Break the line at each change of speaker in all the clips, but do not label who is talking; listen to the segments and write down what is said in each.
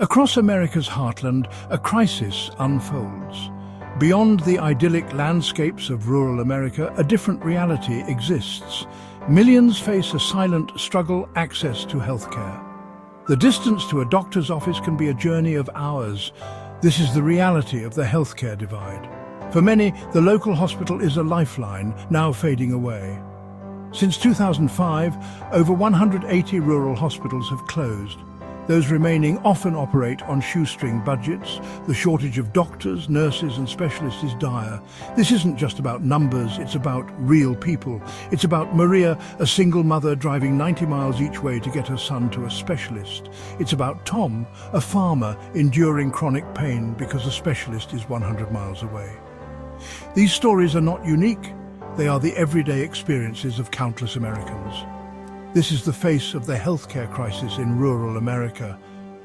Across America's heartland, a crisis unfolds. Beyond the idyllic landscapes of rural America, a different reality exists. Millions face a silent struggle access to healthcare. The distance to a doctor's office can be a journey of hours. This is the reality of the healthcare divide. For many, the local hospital is a lifeline, now fading away. Since 2005, over 180 rural hospitals have closed. Those remaining often operate on shoestring budgets. The shortage of doctors, nurses and specialists is dire. This isn't just about numbers, it's about real people. It's about Maria, a single mother driving 90 miles each way to get her son to a specialist. It's about Tom, a farmer enduring chronic pain because a specialist is 100 miles away. These stories are not unique. They are the everyday experiences of countless Americans. This is the face of the healthcare crisis in rural America.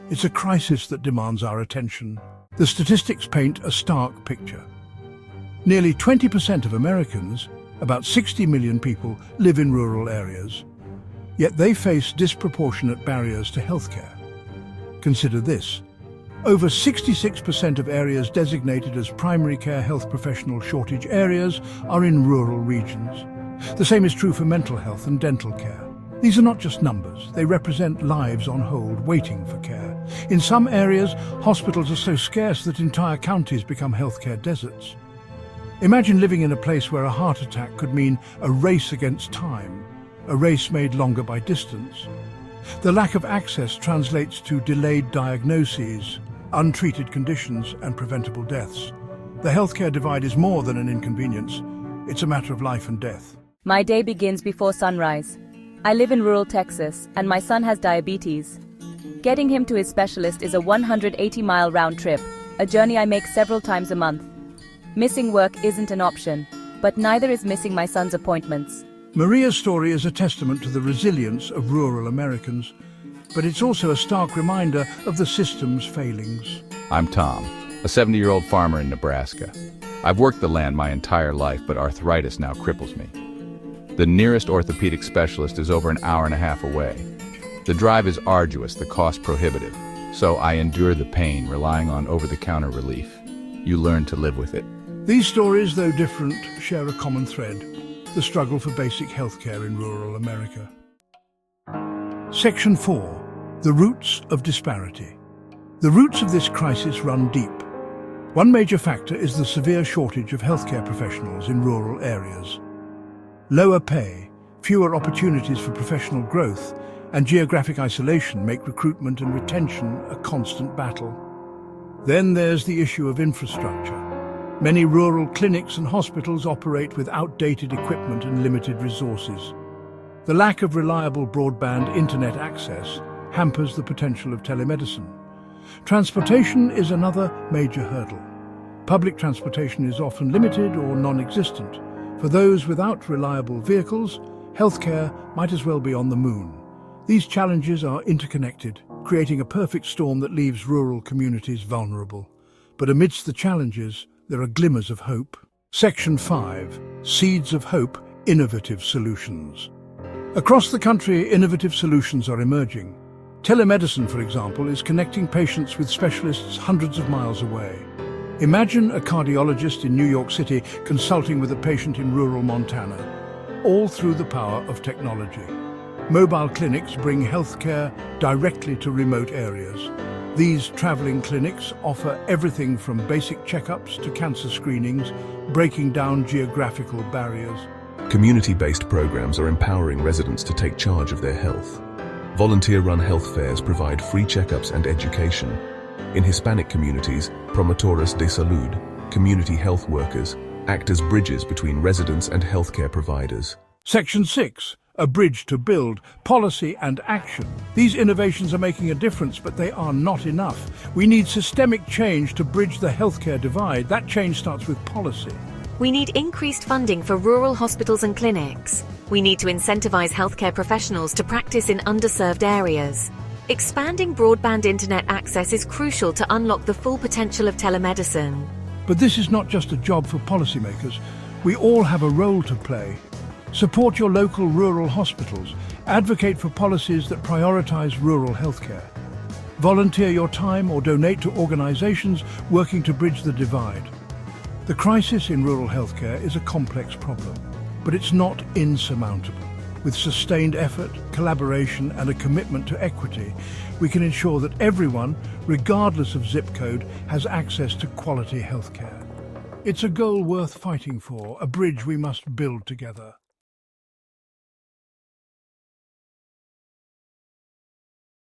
It's a crisis that demands our attention. The statistics paint a stark picture. Nearly 20% of Americans, about 60 million people, live in rural areas. Yet they face disproportionate barriers to healthcare. Consider this. Over 66% of areas designated as primary care health professional shortage areas are in rural regions. The same is true for mental health and dental care. These are not just numbers, they represent lives on hold waiting for care. In some areas, hospitals are so scarce that entire counties become healthcare deserts. Imagine living in a place where a heart attack could mean a race against time, a race made longer by distance. The lack of access translates to delayed diagnoses, untreated conditions and preventable deaths. The healthcare divide is more than an inconvenience, it's a matter of life and death.
My day begins before sunrise. I live in rural Texas, and my son has diabetes. Getting him to his specialist is a 180-mile round trip, a journey I make several times a month. Missing work isn't an option, but neither is missing my son's appointments.
Maria's story is a testament to the resilience of rural Americans, but it's also a stark reminder of the system's failings.
I'm Tom, a 70-year-old farmer in Nebraska. I've worked the land my entire life, but arthritis now cripples me. The nearest orthopedic specialist is over an hour and a half away. The drive is arduous, the cost prohibitive, so I endure the pain, relying on over-the-counter relief. You learn to live with it.
These stories, though different, share a common thread: the struggle for basic healthcare in rural America. Section 4. The roots of disparity. The roots of this crisis run deep. One major factor is the severe shortage of healthcare professionals in rural areas. Lower pay, fewer opportunities for professional growth, and geographic isolation make recruitment and retention a constant battle. Then there's the issue of infrastructure. Many rural clinics and hospitals operate with outdated equipment and limited resources. The lack of reliable broadband internet access hampers the potential of telemedicine. Transportation is another major hurdle. Public transportation is often limited or non-existent. For those without reliable vehicles, healthcare might as well be on the moon. These challenges are interconnected, creating a perfect storm that leaves rural communities vulnerable. But amidst the challenges, there are glimmers of hope. Section 5. Seeds of Hope, Innovative Solutions. Across the country, innovative solutions are emerging. Telemedicine, for example, is connecting patients with specialists hundreds of miles away. Imagine a cardiologist in New York City consulting with a patient in rural Montana, all through the power of technology. Mobile clinics bring healthcare directly to remote areas. These traveling clinics offer everything from basic checkups to cancer screenings, breaking down geographical barriers.
Community-based programs are empowering residents to take charge of their health. Volunteer-run health fairs provide free checkups and education. In Hispanic communities, promotores de salud, community health workers, act as bridges between residents and healthcare providers.
Section 6. A bridge to build, policy and action. These innovations are making a difference, but they are not enough. We need systemic change to bridge the healthcare divide. That change starts with policy.
We need increased funding for rural hospitals and clinics. We need to incentivize healthcare professionals to practice in underserved areas. Expanding broadband internet access is crucial to unlock the full potential of telemedicine.
But this is not just a job for policymakers. We all have a role to play. Support your local rural hospitals. Advocate for policies that prioritize rural healthcare. Volunteer your time or donate to organizations working to bridge the divide. The crisis in rural healthcare is a complex problem, but it's not insurmountable. With sustained effort, collaboration, and a commitment to equity, we can ensure that everyone, regardless of zip code, has access to quality healthcare. It's a goal worth fighting for, a bridge we must build together.